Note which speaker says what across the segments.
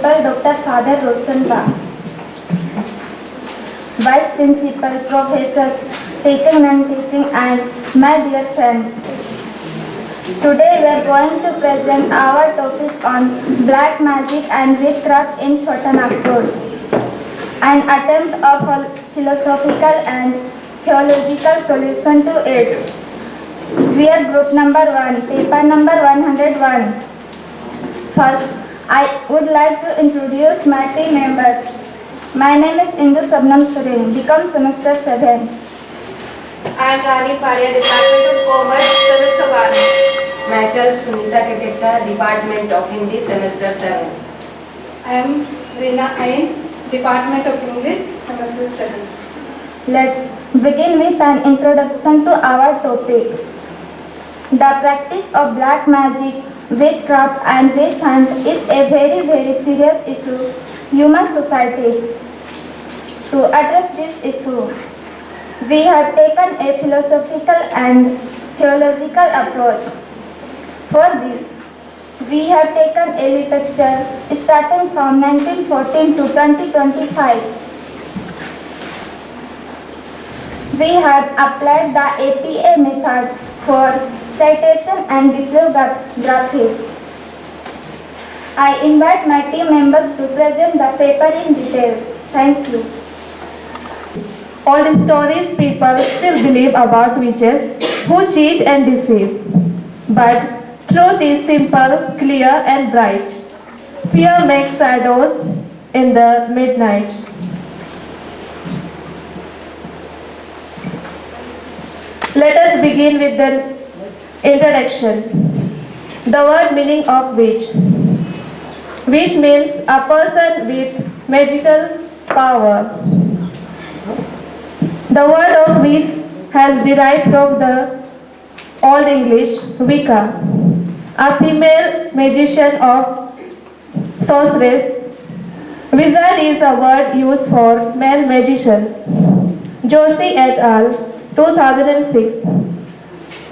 Speaker 1: Principal Dr. Father Roshan Ba, Vice Principal, Professors, teaching, non-teaching, and my dear friends. Today we are going to present our topic on black magic and witchcraft in Chota Nagpur, an attempt of a philosophical and theological solution to it. We are group number 1, paper number 101. First, I would like to introduce my team members. My name is Indu Sabnam Surin, become semester 7.
Speaker 2: I am Rani Paria, Department of Commerce, semester 1.
Speaker 3: Myself, Sunita Kaketta, Department of Hindi, semester 7.
Speaker 4: I am Reena Ain, Department of English, semester 7.
Speaker 1: Let's begin with an introduction to our topic. The practice of black magic, witchcraft and witch hunt is a very serious issue in human society. To address this issue, we have taken a philosophical and theological approach. For this, we have taken a literature starting from 1914 to 2025. We have applied the APA method for citation and bibliography. I invite my team members to present the paper in details. Thank you.
Speaker 2: All the stories people still believe about witches who cheat and deceive. But truth is simple, clear and bright. Fear makes shadows in the midnight. Let us begin with the introduction. The word meaning of witch. Witch means a person with magical power. The word of witch has derived from the Old English Wicca, a female magician or sorceress. Wizard is a word used for male magicians. Joshi et al., 2006.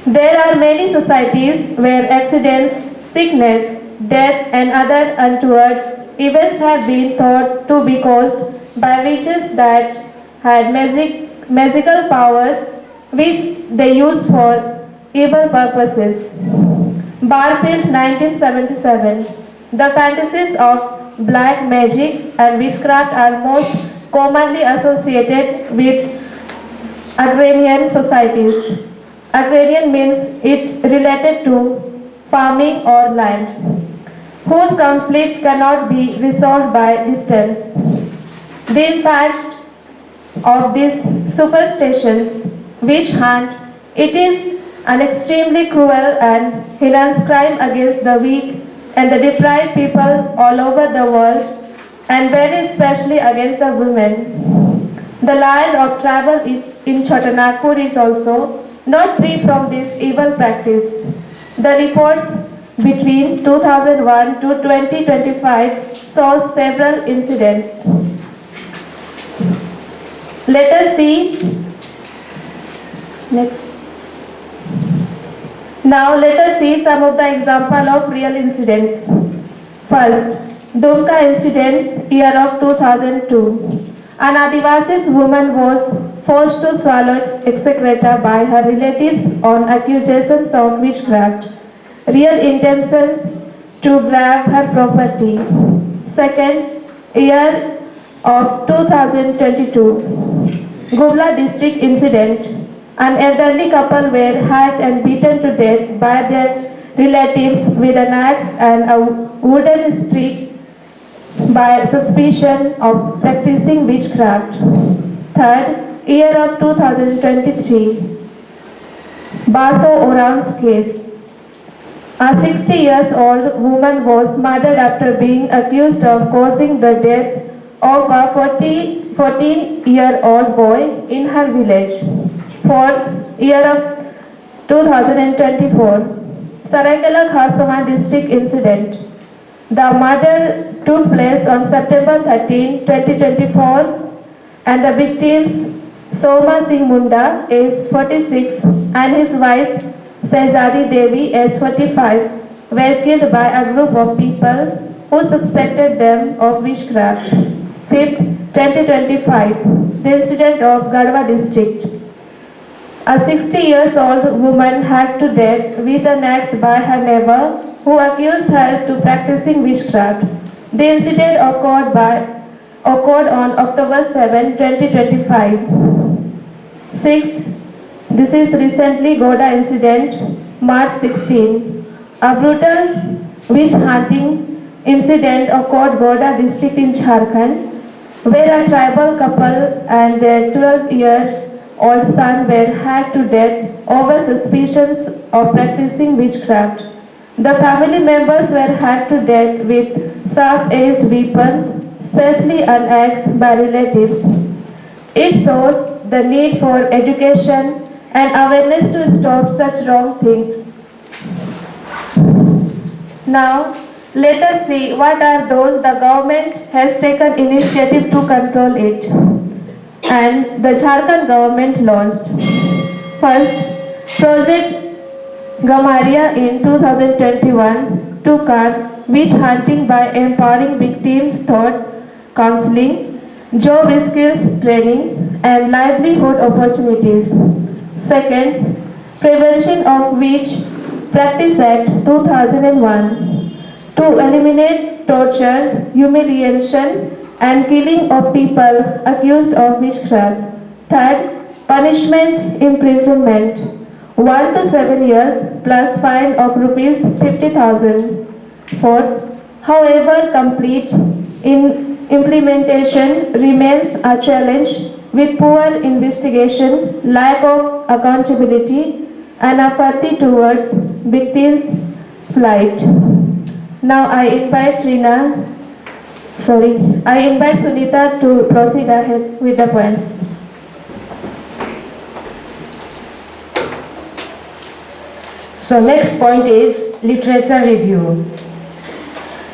Speaker 2: There are many societies where accidents, sickness, death and other untoward events have been thought to be caused by witches that had magical powers which they used for evil purposes. Barfield, 1977. The fantasies of black magic and witchcraft are most commonly associated with agrarian societies. Agrarian means it's related to farming or land, whose conflict cannot be resolved by distance. The impact of these superstitions, witch hunt, it is an extremely cruel and heinous crime against the weak and the deprived people all over the world, and very especially against the women. The line of travel in Chota Nagpur is also not free from this evil practice. The reports between 2001 to 2025 saw several incidents. Let us see next. Now let us see some of the example of real incidents. First, Dumka incidents, year of 2002. An Adivasis woman was forced to swallow excreta by her relatives on accusations of witchcraft, real intentions to grab her property. Second, year of 2022, Gubla district incident. An elderly couple were hacked and beaten to death by their relatives with an axe and a wooden stick by suspicion of practicing witchcraft. Third, year of 2023, Baso Oran's case. A 60-year-old woman was murdered after being accused of causing the death of a 14-year-old boy in her village. Fourth, year of 2024, Saraigala Khasama district incident. The murder took place on September 13, 2024, and the victims Soma Singh Munda, age 46, and his wife Sehjadi Devi, age 45, were killed by a group of people who suspected them of witchcraft. 5th, 2025, the incident of Garhwa district. A 60-year-old woman hacked to death with an axe by her neighbor who accused her to practicing witchcraft. The incident occurred on October 7, 2025. 6th, this is recently Goda incident, March 16. A brutal witch hunting incident occurred Goda district in Jharkhand, where a tribal couple and their 12-year-old son were hacked to death over suspicions of practicing witchcraft. The family members were hacked to death with sharp-edged weapons, especially an axe, by relatives. It shows the need for education and awareness to stop such wrong things. Now, let us see what are those the government has taken initiative to control it and the Jharkhand government launched. First, Project Gamaria in 2021 to curb witch hunting by empowering victims thought counseling, job skills training and livelihood opportunities. Second, Prevention of Witch Practice Act 2001 to eliminate torture, humiliation and killing of people accused of witchcraft. Third, punishment imprisonment 1 to 7 years plus fine of rupees 50,000. Fourth, however, complete implementation remains a challenge with poor investigation, lack of accountability, and apathy towards victims' plight. Now I invite Sunita to proceed ahead with the points.
Speaker 3: So next point is literature review.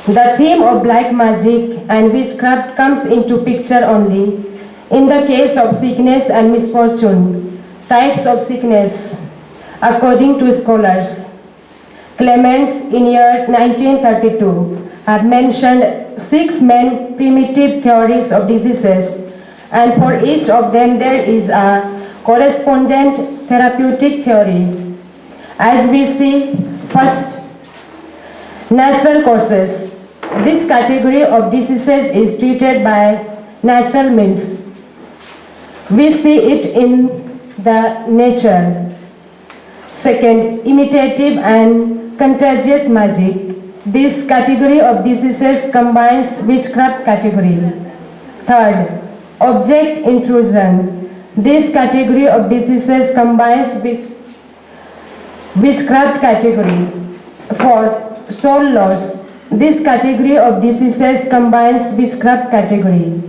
Speaker 3: The theme of black magic and witchcraft comes into picture only in the case of sickness and misfortune. Types of sickness, according to scholars. Clements in year 1932 have mentioned 6 main primitive theories of diseases, and for each of them there is a correspondent therapeutic theory. As we see, first, natural causes. This category of diseases is treated by natural means. We see it in the nature. Second, imitative and contagious magic. This category of diseases combines witchcraft category. Third, object intrusion. This category of diseases combines witchcraft category. Fourth, soul loss. This category of diseases combines witchcraft category.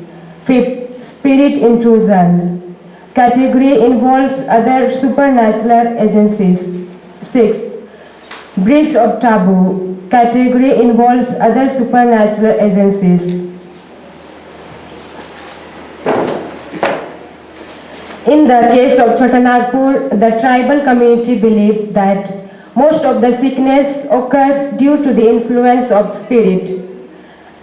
Speaker 3: Fifth, spirit intrusion. Category involves other supernatural agencies. Sixth, breach of taboo. Category involves other supernatural agencies. In the case of Chotanagpur, the tribal community believed that most of the sickness occurred due to the influence of spirit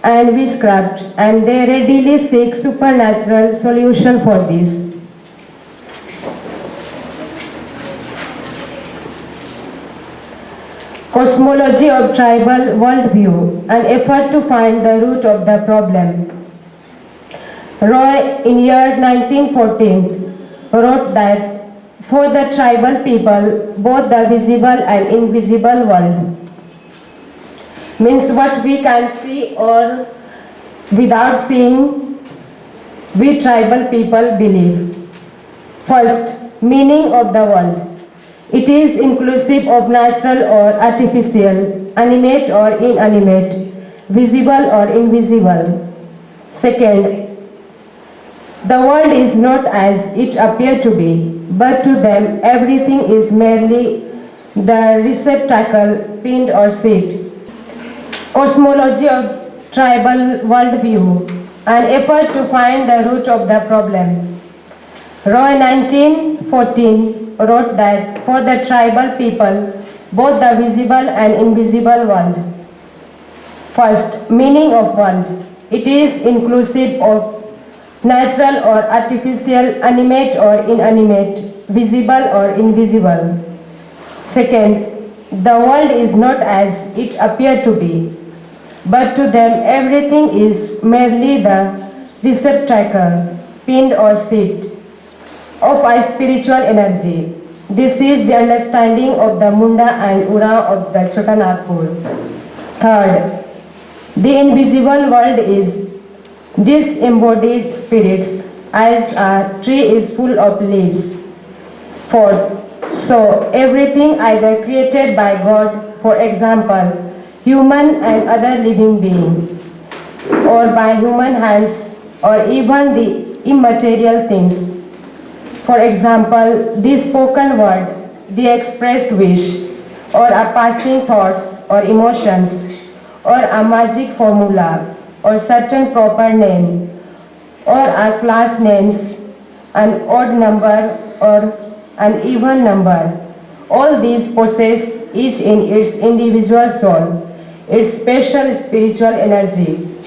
Speaker 3: and witchcraft, and they readily seek supernatural solution for this. Cosmology of tribal worldview, an effort to find the root of the problem. Roy in year 1914 wrote that for the tribal people, both the visible and invisible world, means what we can see or without seeing, we tribal people believe. First, meaning of the world. It is inclusive of natural or artificial, animate or inanimate, visible or invisible. Second, the world is not as it appears to be, but to them everything is merely the receptacle, pinned or seat. Cosmology of tribal worldview, an effort to find the root of the problem. Roy 1914 wrote that for the tribal people, both the visible and invisible world. First, meaning of world. It is inclusive of natural or artificial, animate or inanimate, visible or invisible. Second, the world is not as it appeared to be, but to them everything is merely the receptacle, pinned or seat of a spiritual energy. This is the understanding of the Munda and Ura of the Chotanagpur. Third, the invisible world is disembodied spirits, as a tree is full of leaves. Fourth, so everything either created by God, for example, human and other living being, or by human hands, or even the immaterial things. For example, the spoken word, the expressed wish, or a passing thoughts or emotions, or a magic formula, or certain proper name, or a class names, an odd number or an even number. All these possess each in its individual soul, its special spiritual energy.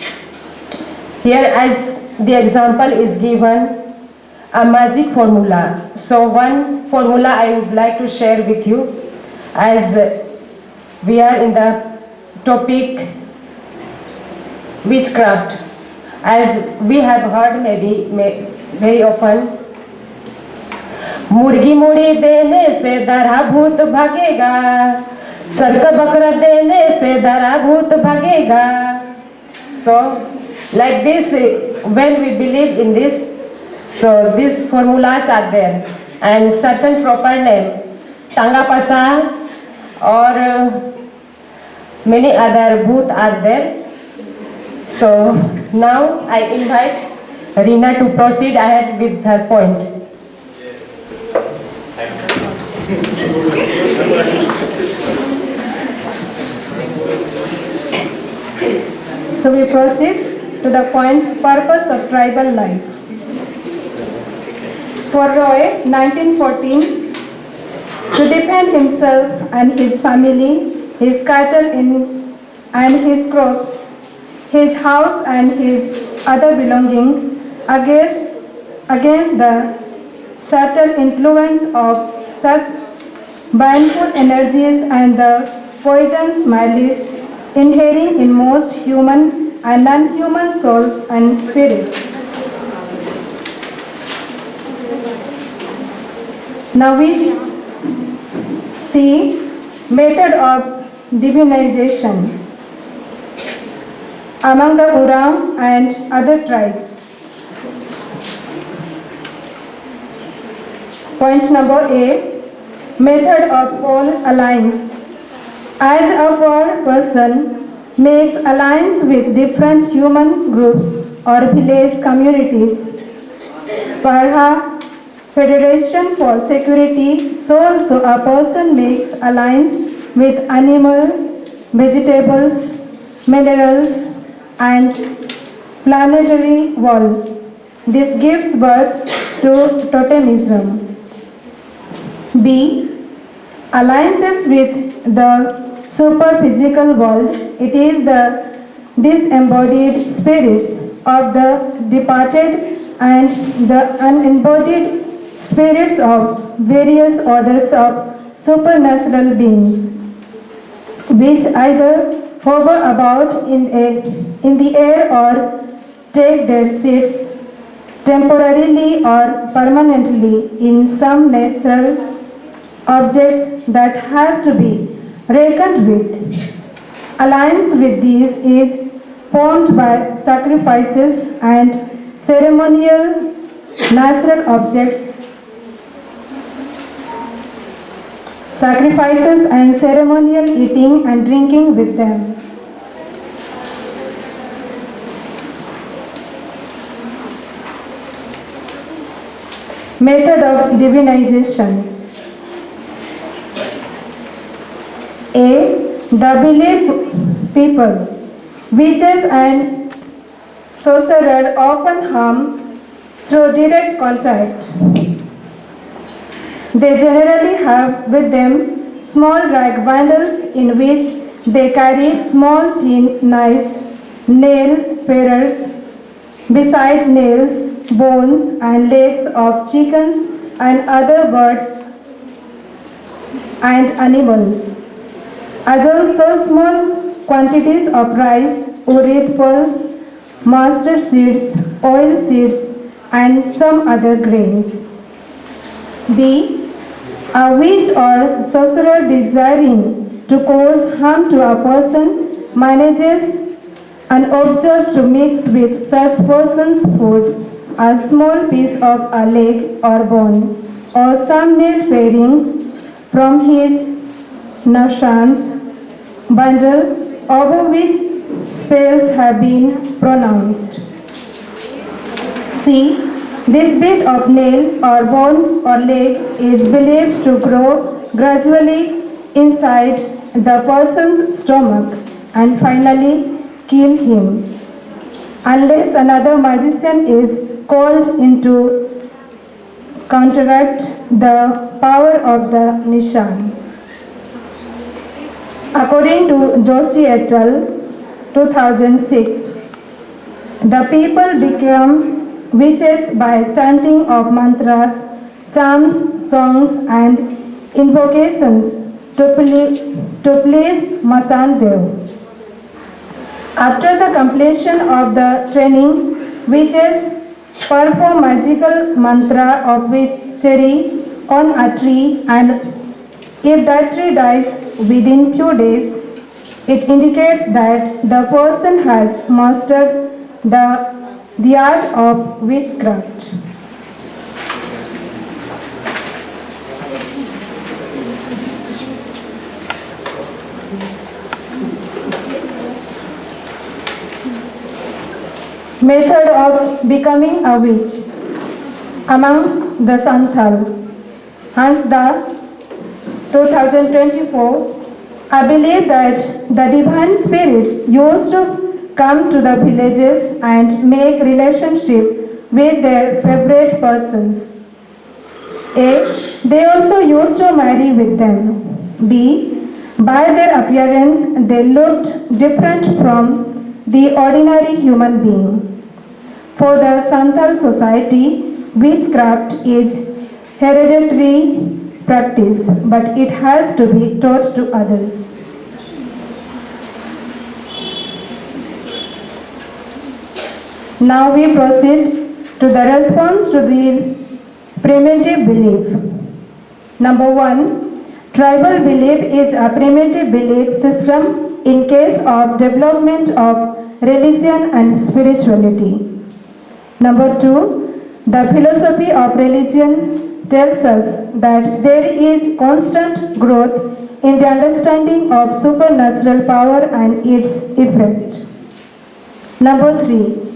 Speaker 3: Here as the example is given, a magic formula. So one formula I would like to share with you, as we are in the topic witchcraft. As we have heard very often, मुर्गी मुड़ी देने से दरा भूत भागेगा, चरक बकरा देने से दरा भूत भागेगा. So like this, when we believe in this, so these formulas are there, and certain proper name, Tanga Pasa or many other bhoot are there. So now I invite Reena to proceed ahead with her point.
Speaker 4: So we proceed to the point, purpose of tribal life. For Roy, 1914, to defend himself and his family, his cattle and his crops, his house and his other belongings against the subtle influence of such baneful energies and the poisonous malice inherent in most human and non-human souls and spirits. Now we see method of divinization among the Uram and other tribes. Point number A, method of pole alliance. As a poor person makes alliance with different human groups or village communities, Parha Federation for Security, so also a person makes alliance with animal, vegetables, minerals, and planetary worlds. This gives birth to totemism. B. Alliances with the superphysical world. It is the disembodied spirits of the departed and the unembodied spirits of various orders of supernatural beings, which either hover about in the air or take their seats temporarily or permanently in some natural objects that have to be reckoned with. Alliance with these is formed by sacrifices and ceremonial natural objects, sacrifices and ceremonial eating and drinking with them. Method of divinization. A. The believed people, witches and sorcerers often harm through direct contact. They generally have with them small rag bundles in which They carry small thin knives, nail pairers, beside nails, bones and legs of chickens and other birds and animals, as also small quantities of rice, urid pulse, mustard seeds, oil seeds, and some other grains. B. A witch or sorcerer desiring to cause harm to a person manages unobserved to mix with such person's food a small piece of a leg or bone or some nail pairings from his nashans bundle over which spells have been pronounced. C. This bit of nail or bone or leg is believed to grow gradually inside the person's stomach and finally kill him, unless another magician is called in to counteract the power of the Nishan. According to Joshi et al., 2006, the people become witches by chanting of mantras, charms, songs, and invocations to please Masandev. After the completion of the training, witches perform magical mantra of witchery on a tree, and if that tree dies within few days, it indicates that the person has mastered the art of witchcraft. Method of becoming a witch among the Santhal. Hansda, 2024. I believe that the divine spirits used to come to the villages and make relationship with their favorite persons. A. They also used to marry with them. B. By their appearance, they looked different from the ordinary human being. For the Santhal society, witchcraft is hereditary practice, but it has to be taught to others. Now we proceed to the response to these primitive belief. Number 1, tribal belief is a primitive belief system in case of development of religion and spirituality. Number 2, the philosophy of religion tells us that there is constant growth in the understanding of supernatural power and its effect. Number 3,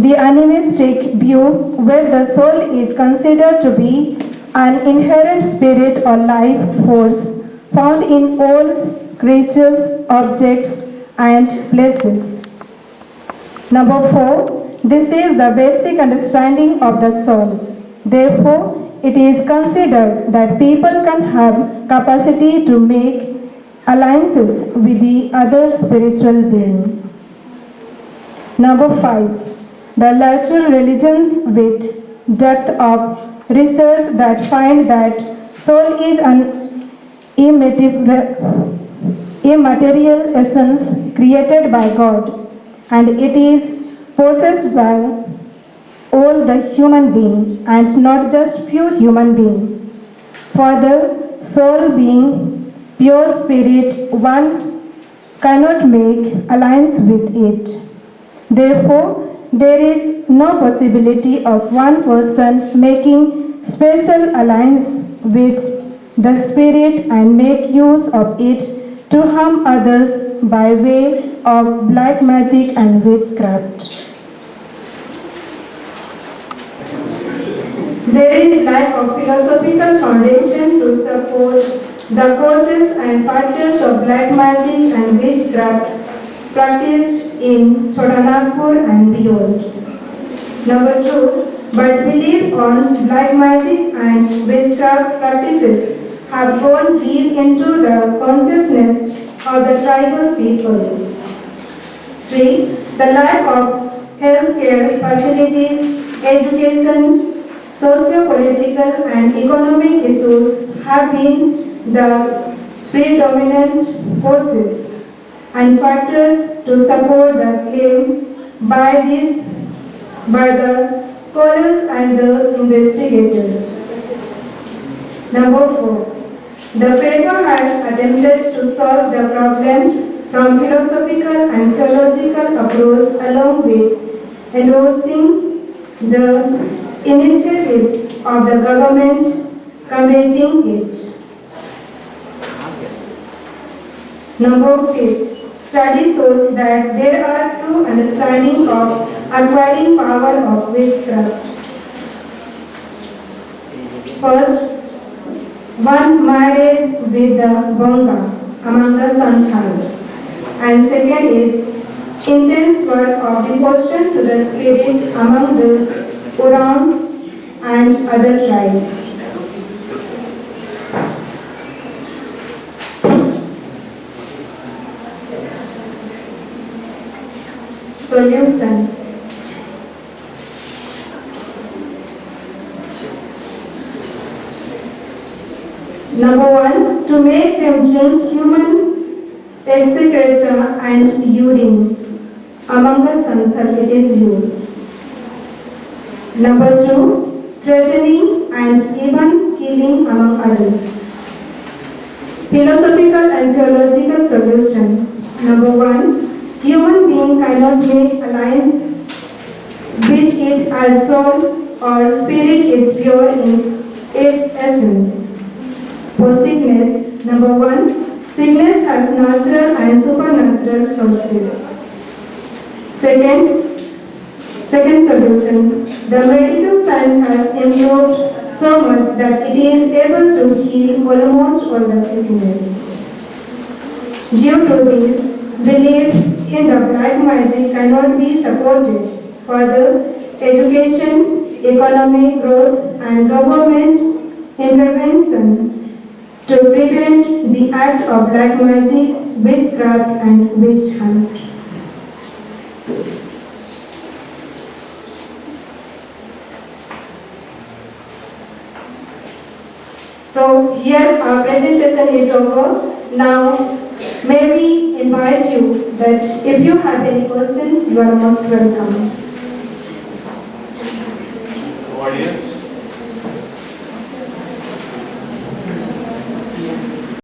Speaker 4: the animistic view where the soul is considered to be an inherent spirit or life force found in all creatures, objects, and places. Number 4, this is the basic understanding of the soul. Therefore, it is considered that people can have capacity to make alliances with the other spiritual being. Number 5, the lateral religions with depth of research that find that soul is an immaterial essence created by God, and it is possessed by all the human beings and not just few human beings. Further, soul being pure spirit, one cannot make alliance with it. Therefore, there is no possibility of one person making special alliance with the spirit and make use of it to harm others by way of black magic and witchcraft. There is lack of philosophical foundation to support the causes and factors of black magic and witchcraft practiced in Chotanagpur and beyond. Number 2, but belief on black magic and witchcraft practices have gone deep into the consciousness of the tribal people. 3. The lack of healthcare facilities, education, socio-political and economic issues have been the predominant causes and factors to support the claim by the scholars and the investigators. Number 4. The paper has attempted to solve the problem from philosophical and theological approach along with endorsing the initiatives of the government combating it. Number 5. Study shows that there are two understandings of acquiring power of witchcraft. First, one marriage with the Bonga among the Santhal, and second is intense work of devotion to the spirit among the Urans and other tribes. Solution. Number 1, to make them drink human excreta and urine. Among the Santhal it is used. Number 2, threatening and even killing among others. Philosophical and theological solution. Number 1, human being cannot make alliance with it as soul or spirit is pure in its essence. For sickness, number 1, sickness has natural and supernatural sources. Second solution, the medical science has improved so much that it is able to heal almost all the sickness. Due to this, belief in the black magic cannot be supported. Further, education, economic growth and government interventions to prevent the act of black magic, witchcraft and witch hunt. So here our presentation is over. Now may we invite you that if you have any questions, you are most welcome.